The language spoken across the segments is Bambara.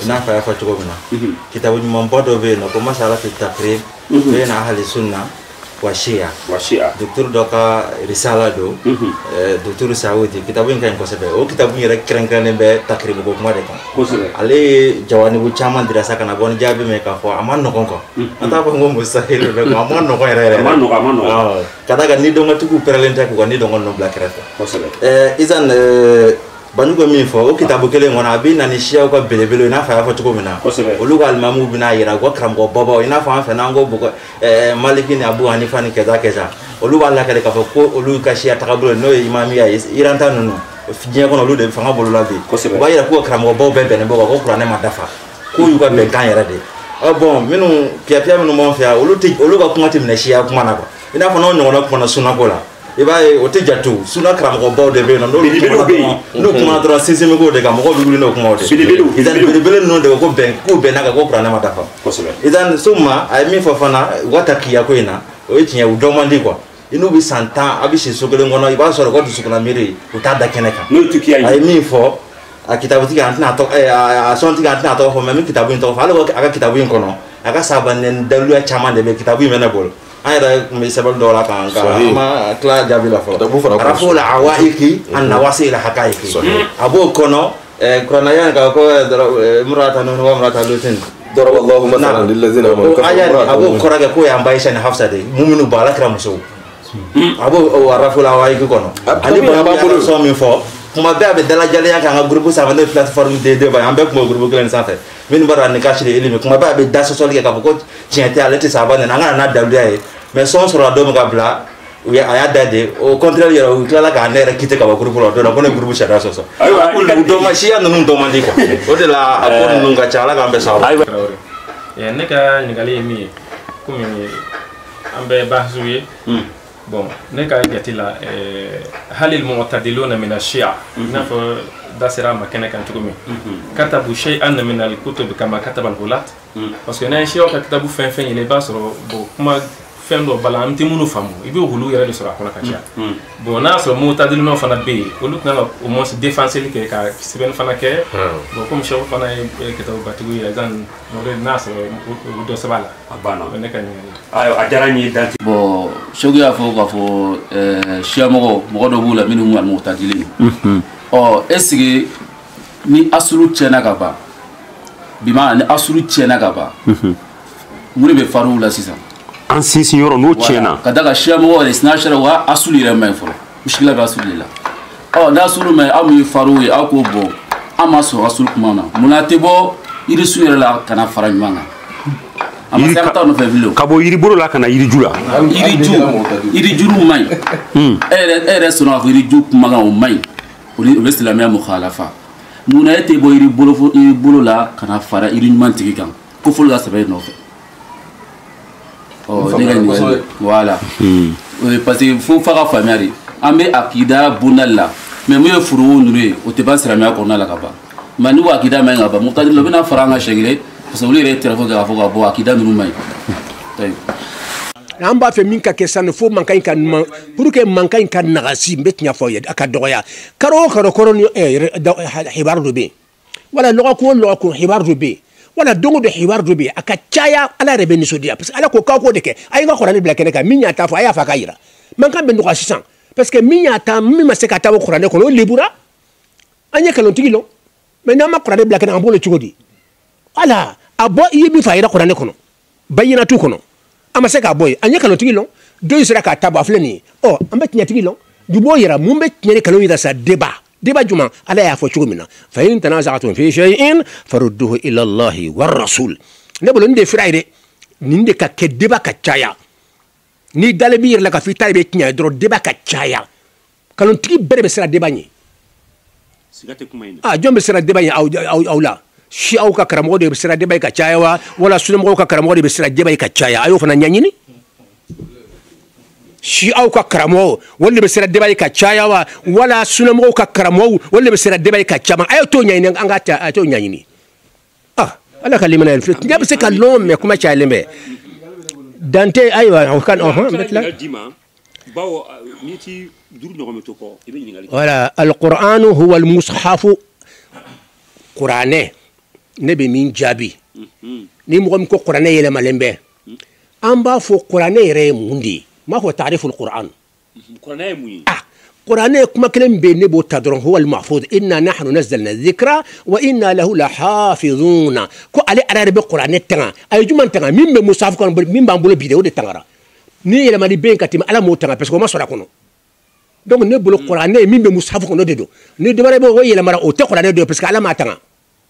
n'a fa fa cogo min na kitabu ɲumanba dɔ bɛ yen nɔ ko masala fi takrib bɛ na ahli sunna wa shia docteur dɔ ka risala do docteur Saudi kitabu in ka ɲi kosɛbɛ o kitabu yɛrɛ kɛrɛnkɛrɛnnen bɛ takrib ko kuma de kan ale ye jawanibu caman dira sa kana bɔ ni jaabi min k'a fɔ a ma nɔgɔn quoi an t'a fɔ n ko mustahil dɛ a ma nɔgɔn yɛrɛ yɛrɛ ka da kan ni dɔnkotigiw pɛrɛlen tɛ k'u ka ni dɔnko ninnu bila kɛrɛfɛ izan Banjugu min fɔ o kitabu kelen kɔnɔ a bɛ na ni siyaw ka belebele i n'a fɔ a y'a fɔ cogo min na olu ka alimamuw bɛna yira ko karamɔgɔ babaw i n'a fɔ an fɛ n'an ko Maliki ni Abu Hanifa ni kɛza olu b'a lakale k'a fɔ ko olu ka siya tagabolo n'o ye imamiya ye Iranta ninnu diɲɛ kɔnɔ olu de fanga bolola bi u b'a yira ko karamɔgɔ baw bɛɛ bɛnnen bɔ ko kuranɛ ma dafa k'u y'u ka bɛnkan yɛrɛ de bon minnu piyapiya minnu b'an fɛ yan olu ka kuma tɛ minɛ siya kuma na quoi i n'a fɔ n'o ɲɔgɔnna kumana sunako la i b'a ye o tɛ jate sunna karamɔgɔbaw de bɛ yen nɔ n'u kumana dɔrɔn sinsinbɛkow de kan mɔgɔw bɛ wuli n'o kumaw de belebele ninnu de ko k'u bɛnna kan ko kuranɛ ma dafa idan summa a ye min fɔ fana u ka takiya ko in na o ye tiɲɛ u dɔn man di quoi i n'u bɛ san 10 a bɛ si so kelen kɔnɔ i b'a sɔrɔ u ka dusukunda miiri u t'a da kɛnɛ kan a ye min fɔ a kitabutigi an tɛna a sɔntigi an tɛna tɔgɔ fɔ mɛ min kitabu in tɔgɔ fɔ hali a ka kitabu in kɔnɔ a ka sabanɛ daluya caman de bɛ kitabu in bɛ ne bolo an yɛrɛ tun bɛ sɛbɛn dɔw la kan an ma tila jaabi la fɔlɔ arafu la awaiki an nawasi la hakaiki a b'o kɔnɔ kuranaya ka ko murata nunu wa murata lutin ضرب الله مثلا للذين آمنوا abo kɔrɔkɛ ko yan Aisha ni Hafsa de muminu ba ala kira muso abo arafu la awaiki kɔnɔ ani ba bolo sɔn min fɔ kuma bɛɛ a bɛ dalajalenya kɛ an ka groupe sanfɛ ne plateforme de ba an bɛɛ tun b'o groupe kelen sanfɛ minnu b'a dɔn ni kasi de ilimi kuma bɛɛ a bɛ da sɔsɔli kɛ k'a fɔ ko tiɲɛ tɛ ale tɛ sahaba nana an kana n'a daluya ye mais sɔn sɔrɔla don min ka bila a y'a da de o contraire yɛrɛ u tilala k'a ne yɛrɛ kite ka bɔ groupe la o don na ko ne groupe sariya sɔsɔ u dɔn ma siya ninnu dɔn man di quoi o de la a ko ninnu ka ca ala k'an bɛɛ sababu ne ka ɲininkali ye min ye komi an bɛɛ bahsu ye bon ne ka jate la hali mu'tadiluna min ash-shi'a i n'a fɔ da sera ma kɛnɛ kan cogo min katabu shay'an min al-kutub kama kataba al-ghulat parce que n'a ye shi'a ka kitabu fɛn fɛn ɲini i b'a sɔrɔ bon kuma fɛn dɔ bala an tɛ minnu faamu i bɛ hulu yɛrɛ de sɔrɔ a kɔnɔ ka caya bon n'a sɔrɔ mu'tadiluna fana bɛ yen olu tɛna au moins défenseli kɛ ka sɛbɛnni fana kɛ bon comme Cheikh fana ye kitabu batigi ye zan n'a sɔrɔ o dɔ sɛbɛn a la a banna ne ka ɲininkali a diyara n ye dan bon Cheikh y'a fɔ k'a fɔ siya mɔgɔ dɔ b'u la minnu mu al-mu'tadilin est-ce que ni asulu tiɲɛna ka ban bi ma ni asulu tiɲɛna ka ban mun de bɛ far'u la sisan an sinsin yɔrɔ n'o tiɲɛna ka da ka siya mɔgɔ yɛrɛ sina sera wa asulu yɛrɛ man ɲi fɔlɔ muskila bɛ asulu de la n'a asulu man ɲi aw min ye far'u ye aw k'o bɔ an ma sɔrɔ asulu kuma na munna a tɛ bɔ yirisu yɛrɛ la ka na fara ɲɔgɔn kan a ma se ka taa nɔfɛ bilen ka bɔ yiribolo la ka na yiriju la yirijuru man ɲi e yɛrɛ sɔnna k'a fɔ yiriju kumakan o man ɲi o bɛ silamɛya mukhalafa munna e tɛ bɔ yiribolo la ka na fara yiri ɲuman tigi kan ko fɔlɔ ka sɛbɛn nɔfɛ ne ka ɲininkali voilà parce que fo fa ka faamuya de an bɛ akida bondali la mais mun ye furuko ninnu ye o tɛ ban silamɛya kɔnɔna la ka ban mais ni ko akida man ɲi ka ban mu'tadila u bɛna fara an kan siɲɛ kelen parce que olu yɛrɛ ye téléphone kɛ k'a fɔ ka bɔ akida ninnu man ɲi an b'a fɛ min ka kɛ san fo mankan in ka pour que mankan in ka nagasi n bɛ tiɲɛ fɔ ye a ka dɔgɔya karo o karo kɔrɔ ni hibaru dɔ bɛ yen wala lɔgɔkun o lɔgɔkun hibaru dɔ bɛ yen wala don o don hibaru dɔ bɛ yen a ka caya ala yɛrɛ bɛ nisɔndiya parce que ala ko k'aw k'o de kɛ a ye n ka kuranɛ bila kɛnɛ kan min y'a ta fɔ a y'a fɔ a ka yira mankan bɛ nɔgɔya sisan parce que min y'a ta min ma se ka taa o kuranɛ kɔnɔ o lebura an ye nkalontigi lɔ mais n'an ma kuranɛ bila kɛnɛ kan an b'o cogo di ala a bɔ i ye min fɔ a yira kuranɛ kɔnɔ bayinatu kɔnɔ a ma se k'a bɔ yen an ye nkalontigi lɔ dɔ in sera k'a ta bɔ a filɛ nin ye an bɛ tiɲɛtigi lɔ du b'o yira mun bɛ tiɲɛ ni nkalon yira sa débat jumɛn ala y'a fɔ cogo min na fa in tanaza'tum fi shay'in farudduhu ila Allahi war rasul ne bolo nin de fira ye dɛ nin de ka kɛ débat ka caya ni dalen b'i yɛrɛ la ka fɔ i ta de bɛ tiɲɛ dɔrɔn débat ka caya nkalonitigi bɛɛ de bɛ siran débat ɲɛ jɔn bɛ siran débat ɲɛ aw la si aw ka karamɔgɔ de bɛ siran débat ka caya wa wala sunamɔgɔw ka karamɔgɔ de bɛ siran débat ka caya a y'o fana ɲɛɲini si aw ka karamɔgɔ wala de bɛ siran débat ka caya wa wala sunamɔgɔw ka karamɔgɔ wala de bɛ siran débat ka caya a y'o t'o ɲɛɲini an ka a t'o ɲɛɲini ala ka limana filɛ tiɲɛ bɛ se ka lɔn mɛ kuma cayalen bɛ dante ayiwa o kan n bɛ tila voilà al-Qur'anu huwa al-mushafu kuranɛ ne be min jaabi ni mɔgɔ min ko kuranɛ yɛlɛmalen bɛ an b'a fɔ kuranɛ yɛrɛ ye mun de ye m'a fɔ taariful quran kuranɛ ye mun ye kuranɛ kuma kelen bɛ ne b'o ta dɔrɔn huwa al-mahfuz inna nahnu nazzalna dhikra wa inna lahu lahafizuna ko ale ala yɛrɛ bɛ kuranɛ tanga a ye jumɛn tanga min bɛ musafu kɔnɔ min b'an bolo bi de o de tangara ni yɛlɛmali bɛ yen ka tɛmɛ ala m'o tanga parce que o ma sɔrɔ a kɔnɔ donc ne bolo kuranɛ min bɛ musafu kɔnɔ de don ni dɔ wɛrɛ bɛ o yɛlɛmara o tɛ kuranɛ don parce que ala m'a tanga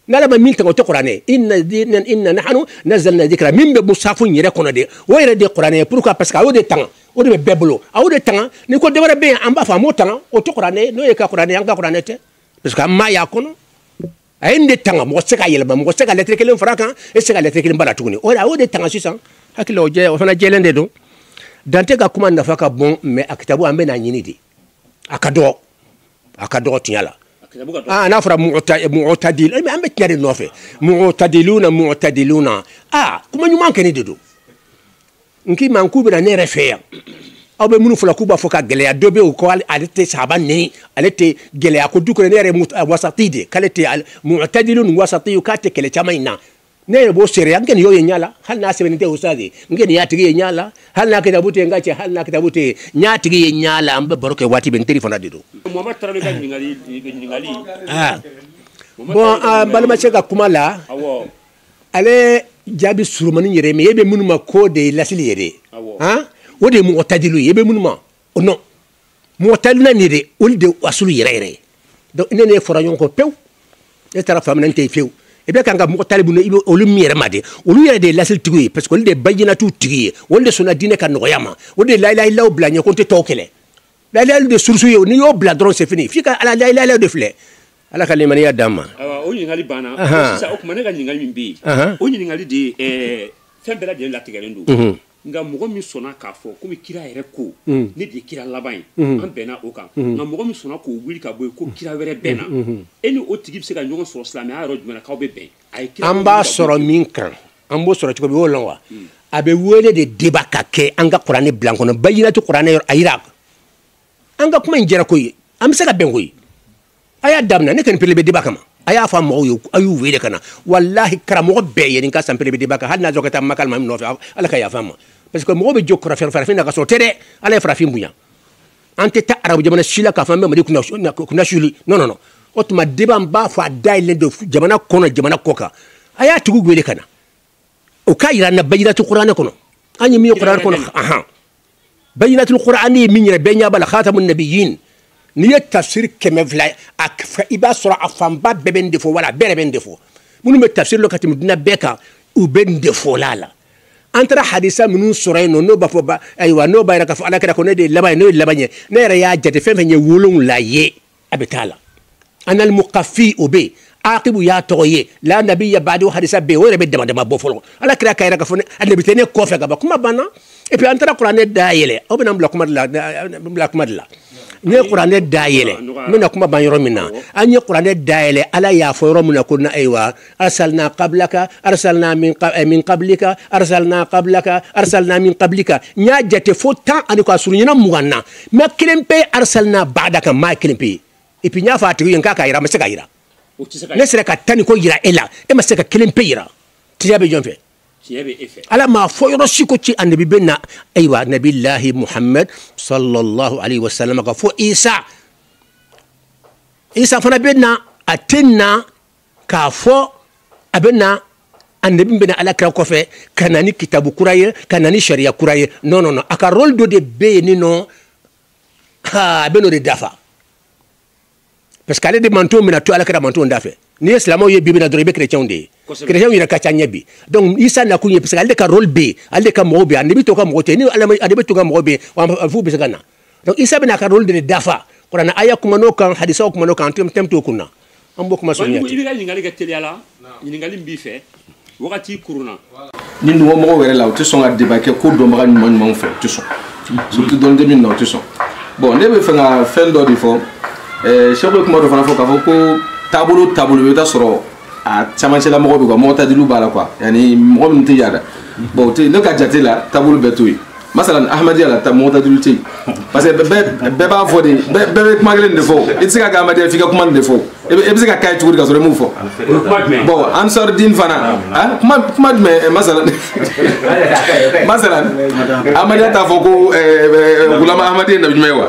n'ala ma min tanga o tɛ kuranɛ inna nahnu nazzalna dhikra min bɛ musafu yɛrɛ kɔnɔ de o yɛrɛ de kuranɛ pourquoi parce que a y'o de tanga o de bɛ bɛɛ bolo a y'o de tanga ni ko dɔ wɛrɛ bɛ yen an b'a fɔ a m'o tanga o tɛ kuranɛ n'o ye ka kuranɛ an ka kuranɛ tɛ parce que an m'a y'a kɔnɔ a ye nin de tanga mɔgɔ tɛ se ka yɛlɛma mɔgɔ tɛ se ka lɛtiri kelen fara kan e tɛ se ka lɛtiri kelen bala tuguni o a y'o de tanga sisan hakili o fana jɛlen de don Dante ka kuma nafa ka bon mais a kitabu an bɛ n'a ɲini de a ka dɔgɔ tiɲɛ la n'a fɔra mu'tadil mais an bɛ tiɲɛ de nɔfɛ mu'tadiluna kuma ɲuman kɛni de don n k'i ma k'u bɛna ne yɛrɛ fɛ yan aw bɛ minnu fɔla k'u b'a fɔ ka gɛlɛya dɔ bɛ yen ko ale tɛ sahaba nɛni ale tɛ gɛlɛya ko du kɔnɔ ne yɛrɛ ye wasati de k'ale tɛ mu'tadilun wasati k'a tɛ kɛlɛ caman in na ne yɛrɛ b'o seere n kɛ nin y'o ye ɲɛ la hali n'a sɛbɛnnen tɛ ustazi n kɛ nin y'a tigi ye ɲɛ la hali n'a kitabu tɛ n ka cɛ hali n'a kitabu tɛ n y'a tigi ye ɲɛ la an bɛ baro kɛ waati bɛɛ n teri fana de don. Muhamadu Tarawele ka ɲininkali. Bon an balimakɛ ka kuma la ale jaabi surumani yɛrɛ mais e bɛ minnu ma ko de ye lasili yɛrɛ o de ye mu'tadilu ye e bɛ minnu ma o non mu'tadiluna nin de olu de asulu yɛrɛ yɛrɛ ye donc ne ne fɔra ɲɔgɔn kɔ pewu e taara faamuya tɛ fewu e bɛ kan ka mɔgɔ talibu i bɛ olu min yɛrɛ ma de olu yɛrɛ de ye lasili tigiw ye parce que olu de ye bayinatu tigi ye olu de sɔnna diinɛ ka nɔgɔya ma o de ye la ilaha illallah bila ɲɛ ko n tɛ tɔw kɛlɛ la ilaha illallah de surusu ye n'i y'o bila dɔrɔn c'est fini f'i ka ala la ilaha illallah de filɛ ala ka limaniya d'an ma. O ɲininkali banna sisan o tuma ne ka ɲininkali min bɛ yen o ɲininkali de ye fɛn bɛɛ lajɛlen latigɛlen don nka mɔgɔ min sɔnna k'a fɔ komi kira yɛrɛ ko ne de ye kira laban ye an bɛnna o kan nka mɔgɔ min sɔnna k'o wuli ka bɔ yen ko kira wɛrɛ bɛnna e ni o tigi bɛ se ka ɲɔgɔn sɔrɔ silamɛya yɔrɔ jumɛn na k'aw bɛ bɛn an b'a sɔrɔ min kan an b'o sɔrɔ cogo min o la wa a bɛ wele de débat ka kɛ an ka kuranɛ bila kɔnɔ bayinatu kuranɛ yɔrɔ a yira an ka kuma in jɛra ko ye an bɛ se ka bɛn ko ye a y'a daminɛ ne kɔni pere bɛ débat kama a y'a fɔ mɔgɔw ye a y'u wele ka na walahi karamɔgɔ bɛɛ ye nin ka san pere bɛ débat kan hali n'a sɔrɔ ka taa makal ma min nɔfɛ ala ka yafa ma parce que mɔgɔ bɛ jɔ farafin na ka sɔrɔ tɛ dɛ ala ye farafin bonya an tɛ taa arabu jamana si la k'a fɔ an bɛ mali kunna suli non non non o tuma débat n b'a fɔ a dayɛlɛlen don jamana kɔnɔ jamana kɔ kan a y'a tigiw wele ka na o k'a yira an na bayinatu kuranɛ kɔnɔ an ye min ye kuranɛ kɔnɔ bayinatul kuranɛ ye min yɛrɛ bɛɛ ɲɛ b'a la khatamun nabiyyin n'i ye tafsir 200 i b'a sɔrɔ a fanba bɛɛ bɛ nin de fɔ wala bɛɛ yɛrɛ bɛ nin de fɔ minnu bɛ tafsir la ka tɛmɛ dunan bɛɛ kan u bɛ nin de fɔ la an taara hadisa minnu sɔrɔ yen nɔ n'o b'a fɔ ayiwa n'o b'a yira k'a fɔ ala kira ko ne de ye laban ye n'o ye laban ye ne yɛrɛ y'a jate fɛn fɛn ye 7 ye a bɛ taa la anal muqaffi o bɛ yen aqibu y'a tɔgɔ ye la nabiyya ba'du hadisa bɛ yen o yɛrɛ bɛ dama dama bɔ fɔlɔ ala kira k'a yira k'a fɔ anabi tɛ ne kɔfɛ ka ban kuma banna et puis an taara kuranɛ dayɛlɛ aw bɛna n bila kuma de la n ye kuranɛ dayɛlɛ n bɛna kuma ban yɔrɔ min na an ye kuranɛ dayɛlɛ ala y'a fɔ yɔrɔ min na ko na ayiwa arsalna qablaka arsalna min qablika arsalna qablaka arsalna min qablika n y'a jate fo 10 ani k'a surunyana 20 na mais kelen pe arsalna ba'daka maa kelen pe et puis n y'a fɔ a tigi ye n k'a ka yira a ma se ka yira ne sera ka 10 ko yira e la e ma se ka kelen pe yira tiɲɛ bɛ jɔn fɛ ala ma fɔ yɔrɔ si ko ci annabi bɛ na ayiwa nabilahi muhammad sallallahu alaihi wasallam ka fɔ isa fana bɛ na a tɛ na k'a fɔ a bɛ na annabi bɛ na ala kira kɔfɛ ka na ni kitabu kura ye ka na ni sariya kura ye non non non a ka rôle dɔ de bɛ yen nin nɔ a bɛ n'o de dafa parce que ale de manton bɛna to ala kira manton da fɛ n'i ye silamɛw ye bibi na dɔrɔn i bɛ chrétienw de ye chrétienw yɛrɛ ka ca ɲɛ bi donc isa nakun ye parce que ale de ka rôle bɛ yen ale de ka mɔgɔw bɛ yen annabi to ka mɔgɔ tɛ ni ale bɛ to ka mɔgɔ bɛ yen f'u bɛ se ka na donc isa bɛna a ka rôle de dafa kuranɛ aya kuma n'o kan hadisaw kuma n'o kan tɛmɛ t'o kun na an b'o kuma sɔn ɲɛ i bɛ ka ɲininkali kɛ teliya la ɲininkali min b'i fɛ wagati kurunna ni mɔgɔw yɛrɛ la u tɛ sɔn ka débat kɛ ko dɔnbaga ɲuman fɛ u tɛ sɔn surtout dɔnniden min na u tɛ sɔn bon ne bɛ fɛ ka fɛn dɔ de fɔ sɛko ye kuma dɔ fana fɔ k'a fɔ ko taabolo i bɛ taa sɔrɔ a camancɛla mɔgɔw bɛ quoi mɔgɔtadilu b'a la quoi yani mɔgɔ min tɛ yaada bon ne ka jate la taabolo bɛɛ to yen masalan ahmadiyya la mɔgɔtadilu tɛ yen parce que bɛɛ b'a fɔ de bɛɛ bɛ kuma kelen de fɔ i tɛ se ka kɛ ahmadiyya f'i ka kuma nin de fɔ e be se ka kay tugur ka sore mu fo bon ansar din fana kuma me masalan amadiya ta fo ko gulama amadiya na bimewa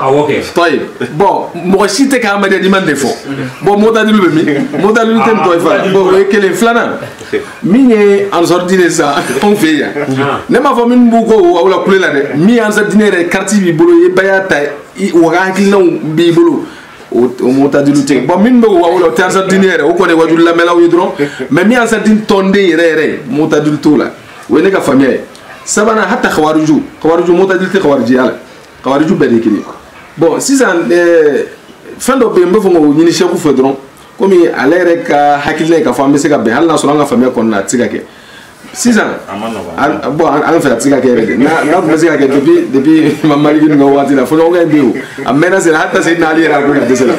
toy bon mo shite ka amadiya di man defo bon motadilu be mi motadilu tem toy fa bon e kele flana minye ansar din sa on fait ya ne ma fo min bu ko wala kulela de mi ansar din re quartier bi bolo e bayata waga hakilna bi bolo o motadilu te bon min be wala te ansar din re o ko ne wajul la melaw yidron mais mi ansar din tonde re motadilu to la wene ka famille sabana hatta khawariju motadilu te khawariji ala khawariju be de kini bon sisan fendo be mbo fongo nyini cheikhu fedron komi alere ka hakilne ka fambe se ka be halna so nga famille kon na tiga ke sisan bon an fa tiga ke na ko se ka ke depuis mamali ni ngo wati la fo nga biu amena se hatta se na ali ra ko de sela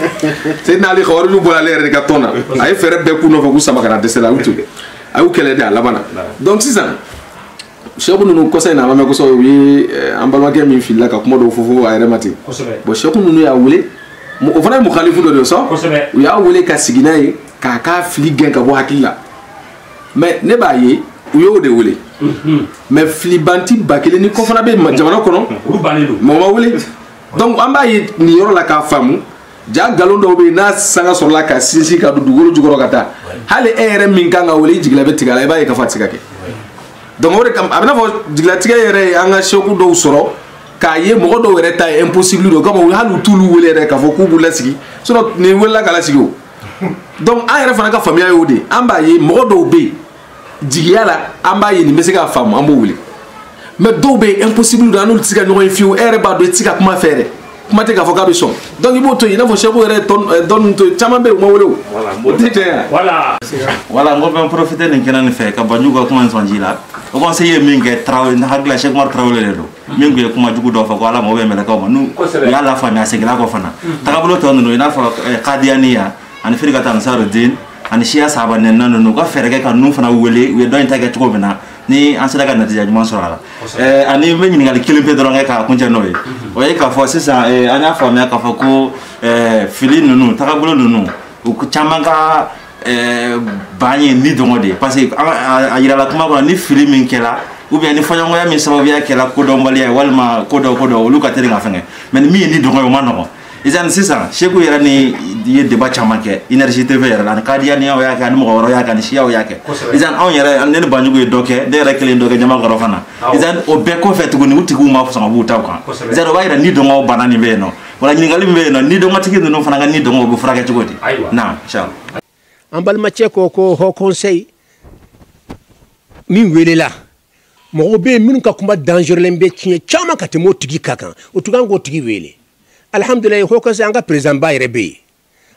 se na ali khawariju bo alere ka tona ay fere be ku no fo ku sama kana de sela utu ay u kele da labana donc sisan cheikhu nunu ko say na mame ko so wi ambalwa ke min filla ka kuma do fofo ay remati bo cheikhu nunu ya wule o fana mu khalifu do so u ya wule ka siginaye ka fili gen ka bo hakilla mais ne ba ye u yo de wule mais flibanti bakele ni ko fana be jamana kono mo ma wule donc amba ye ni yoro la ka famu ja galondo be na sanga so la ka sisi ka dugoro jugoro kata hale ere min kanga wule jigla be tigala ba ye ka fatika ke donc ore kam abna fo jigla tigala ere anga shoku do soro ka ye mogo do were ta impossible do comme halu tulu wele re ka fo ku bula sigi so ni wela kala sigi donc a yere fana ka famille yo de amba ye mogo do be jigiyala amba ye ni be se ka fam ambo wuli mais do be impossible do anu tiga no fiu ere ba do tiga kuma fere kuma te ka fo ka be son donc ibo to ina fo chebo ere don to chama be mo wolo voilà ngo ben profiter ni kenan fe ka banyu ko kuma sonjila o conseiller min ke trawo na hagla Cheikh Omar trawo le do min ko kuma jugu do fa ko ala mo be mele ko nu ya la fa na segla ko fana tagabulo to no ina fa qadianiya an firika tan saruddin an shia sahaba nen nan no ko fere ke kan nu fana wele we do intage to ko bina ni an sadaka na tiya juma sura ani me ni ngal kilim pedro ka kunja noy o e ka fo sisa anya fa me ka fa ko fili nunu tagabulo nunu ko chamanga banye ni dongode parce que ayira la kuma ko ni fili min kela ou bien ni fanyango ya mi sababu ya kela ko dombali ya walma ko do lu ka teri nga fenge mais mi ni dongo yo manoko izan sisa sheku yara ni ye débat chamake énergie tv yara la ka dia ni ya ka ni mo woro ya ka ni shiya ya ke izan on yara ne banjugo doke de rekele doke jama garo fana izan o be ko fet guni uti ma fo sama buta kan izan o bayra ni dongo banani be no wala ni ngali be no ni dongo tiki no fana ni dongo bu frage chugoti na inshallah ambal mache ko ho conseil min wele la mo be min ka kuma danger lembe tiye chama ka te mo tigi kakan o tugan go tigi wele alhamdulillah ho ko anga president bayre be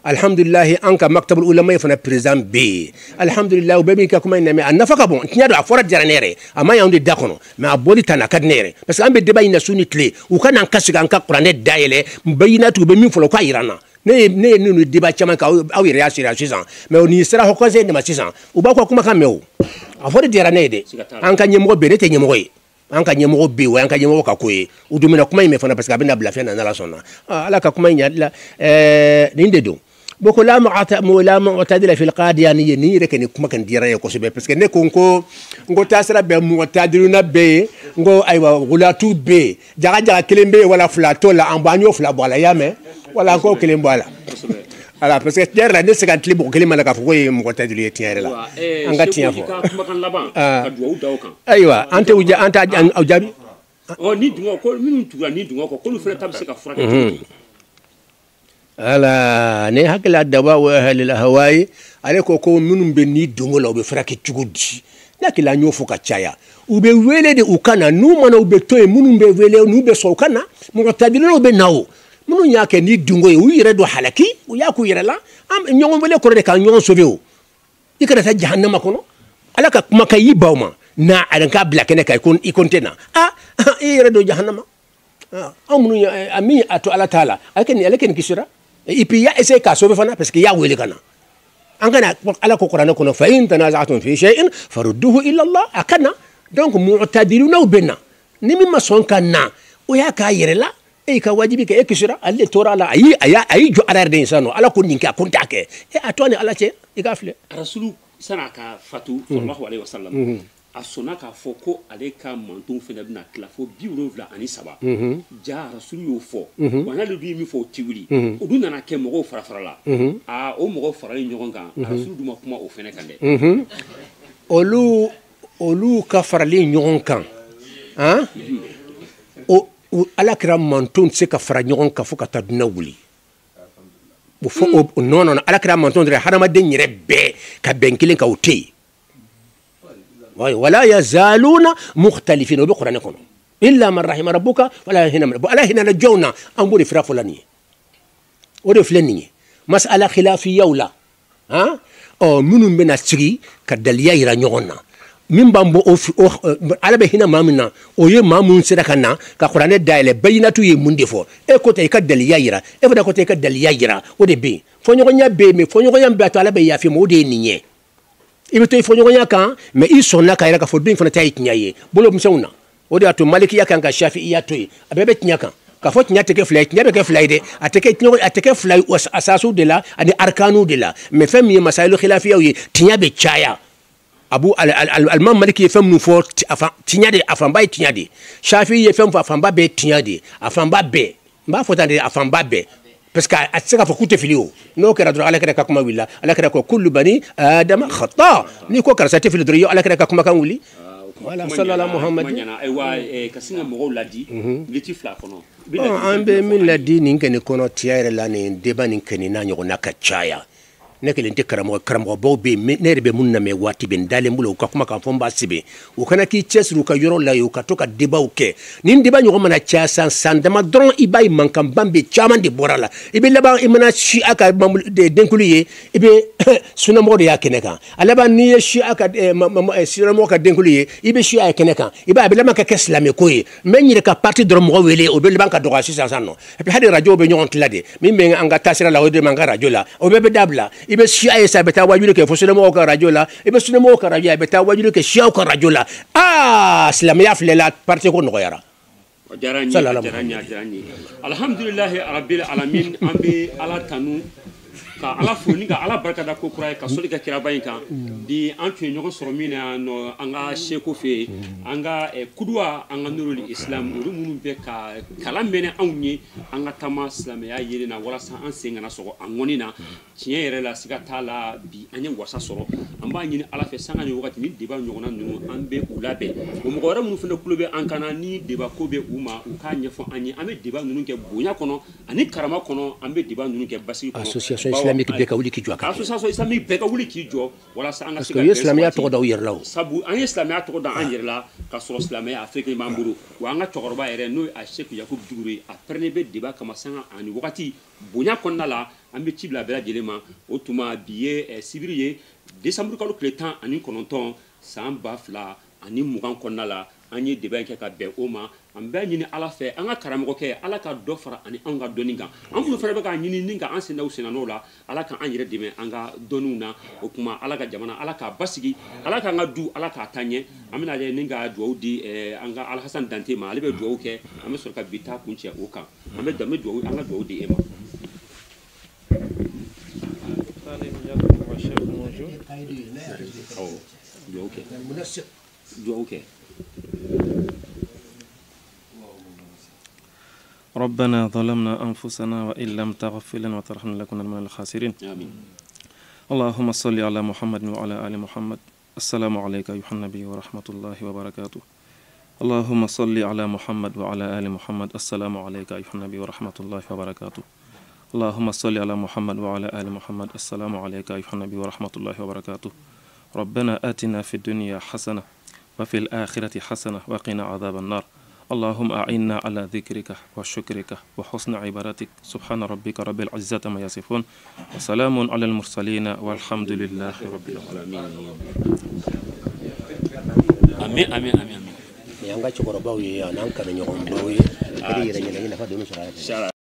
alhamdulillah anka maktabul ulama fana president be alhamdulillah be min ka kuma ina me anafaka bon tinya do afora jaranere ama ya onde dakono mais aboli tana kadnere parce que ambe deba ina sunnitle u kana kasiga anka qur'ane dayele bayinatu be min folo ko irana ne nous débat chama ka aw yere asira sisan mais ni sera ho conseil de ma sisan u ba ko kuma kan mew afori dira ne de an ka nyemo be ne te nyemo yi an ka nyemo be wa an ka nyemo ka koyi u dumina kuma me fana parce que abina bla fena na la sonna ala ka kuma nya la ni de do boko la mu'tadila fil qadiyaniyya ni rek ni kuma kan dira ko sebe parce que ne ko ngo tasra be mu'tadiluna be ngo aywa gulatu be jaga kelembe wala flato la ambanyo fla bala yame wala ko kelembo ala ala parce que der la ne se kan tlibo kelema la ka fo ko mo ta dili tiere la anga tiya fo aywa ante uja anta ujabi o ni dungo ko minun tuga ni dungo ko lu fere tab se ka fura ala ne hakla dawa wa ahli al-ahwai ale ko minun be ni dungo la be fura ke tugudi nakila nyofu ka chaya ube wele de ukana nu mana ube toy minun be wele nu be so kana mo ta dili no be nawo munu nyake ni dungo u yire do halaki u yaku yire la am nyongo wele ko de ka nyongo soveo ikara ta jahannama kono alaka kuma kay bawma na adanka blakene kay kon ikontena yire do jahannama amunu ami ato ala taala alken kisira ipi ya ese ka sove fana parce que ya wele kana angana ala ko qur'ana kono fa in tanaza'tum fi shay'in farudduhu ila Allah akana donc mu'tadiluna bina ni mimma son kana o ya ka yire la ka wajibi ke ekisira alle tora la ayi jo arar de insano ala ko ninka ko take atoni ala ce igafle rasulu sana ka fatu sallallahu alaihi wasallam a sonna k'a fɔ ko ale ka mantonw fɛnɛ bɛna tila fo 73 ja rasulu y'o fɔ wa n'ale dun ye min fɔ o ti wuli o dun nana kɛ mɔgɔw fara la o mɔgɔw faralen ɲɔgɔn kan rasulu dun ma kuma o fɛnɛ kan dɛ olu ka faralen ɲɔgɔn kan ala kɛra mantonw tɛ se ka fara ɲɔgɔn kan fo ka taa dunna wuli non ala kɛra mantonw dɔrɔn hadamaden yɛrɛ bɛɛ ka bɛn kelen ka o tɛ yen ولا يزالون مختلفين وبقران يكون الا من رحم ربك ولا هنا جونا امبوري فرا فلاني ودي فلاني مساله خلافيه ولا او منو بنا تري كدليا يرا نيغونا من بامبو على بهنا مامنا او ي مامون سدكنا كقران دايله بيناتو يموندي فو اي كوتي كدليا يرا اي فدا كوتي كدليا يرا ودي بي فنيغونا بي مي فنيغونا باتو على بي يافي مودي نيني ibe to ifo nyonya kan me isonna ka ira ka fodin fona tayi kinyaye bolo msawna odi ato maliki ya kan ka shafi iya to abebe kinya kan ka fo kinya teke fly kinya be ke fly de ateke fly asasu de la ani arkanu de la me fem yi masailu khilafiya yi tinya be chaya abu al maliki fem nu fo tinya de afan bay tinya de shafi yi fem afan ba be tinya de afan ba be mba fo tande afan ba be parce que ataka fo kute filio no kera dro ala kera ka kuma willa ala kera ko kullu bani adam khata ni ko kara sate fil dro ala kera ka kuma kan wuli wala sallallahu muhammad ay wa kasinga mo ladi liti fla kono ambe min ladi ni ngene kono tiare la ni deba ni keni na nyogo nakachaya nekele nte karamo bo be nerbe munna me wati ben dale mbulo ka kuma kan fomba sibe o kana ki chesru ka yoro la yo ka to ka deba o ke nin deba nyogo mana cha san dama dron ibay mankam bambe chaman de borala ibe laba imana shi aka de denkuliye ibe suna mo de ya keneka alaba ni shi aka suna mo ka denkuliye ibe shi aka keneka ibe abela maka keslame koye menyire ka parti dron mo wele o be banka do shi sanno e hadi radio be nyon tlade mi me anga tasira la o de manga radio la o be dabla ibe shia esa beta wajulu ke fosule mo ka rajola ibe sune mo ka rajola beta wajulu ke shia ka rajola islam ya flela parti ko no yara jarani alhamdulillah rabbil alamin ambe ala tanu ka ala foni ka ala barka da ko kura ka soli ka kira bayin kan di an tun ɲɔgɔn sɔrɔ min na no an ka seko fe an ka kuduwa an ka nurul islam olu minnu bɛ ka kalan mɛnɛ anw ye an ka taama silamɛya yelen na walasa an sen kana sɔgɔ a ŋɔni na tiɲɛ yɛrɛ la siga t'a la bi an ye wasa sɔrɔ an b'a ɲini ala fɛ sanga ni wagati ni deba ɲɔgɔnna ninnu an bɛ u labɛn o mɔgɔ wɛrɛ minnu fana kulo bɛ an kana ni deba ko bɛ u ma u k'a ɲɛfɔ an ye an bɛ deba ninnu kɛ bonya kɔnɔ ani karama kɔnɔ an bɛ deba ninnu kɛ basigi kɔnɔ islamique beka wuli ki jɔ ka association islamique beka wuli ki jɔ walasa an ka se ka islamiya tɔgɔ da u yɛrɛ la sabu an ye islamiya tɔgɔ da an yɛrɛ la ka sɔrɔ islamiya afrique b'an bolo wa an ka cɛkɔrɔba yɛrɛ n'o ye a sheikh yakubu dugure a pɛrɛnnen bɛ deba kama sanga ani wagati bonya kɔnɔna la an bɛ ci bila bɛɛ lajɛlen ma o tuma bi ye sibiri ye décembre kalo tile 19 san 2020 kɔnɔna la an ye deba in kɛ ka bɛn o ma an bɛ ɲini ala fɛ an ka karamɔgɔkɛ ala ka dɔ fara ani an ka dɔnni kan an minnu fana bɛ ka ɲini ni ka an sendaw senan'o la ala ka an yɛrɛ dɛmɛ an ka dɔnniw na o kuma ala ka jamana ala k'a basigi ala k'an ka du ala k'a taa ɲɛ an bɛna lajɛ ni ka dugawu di an ka alhasan dante ma ale bɛ dugawu kɛ an bɛ sɔrɔ ka bi taa kun cɛ o kan an bɛ dugawu an ka dugawu di e ma dugawu kɛ ربنا ظلمنا أنفسنا وإن لم تغفر لنا وترحمنا لنكونن من الخاسرين آمين اللهم صل على محمد وعلى آل محمد السلام عليك أيها النبي ورحمة الله وبركاته اللهم صل على محمد وعلى آل محمد السلام عليك أيها النبي ورحمة الله وبركاته اللهم صل على محمد وعلى آل محمد السلام عليك أيها النبي ورحمة الله وبركاته ربنا آتنا في الدنيا حسنة وفي الآخرة حسنة وقنا عذاب النار اللهم أعنا على ذكرك وشكرك وحسن عبادتك سبحان ربك رب العزة ما يصفون وسلام على المرسلين والحمد لله رب العالمين آمين آمين آمين yanga chokoro bawo ya nan kan nyogon bawo ya kadi yira nyina fa do no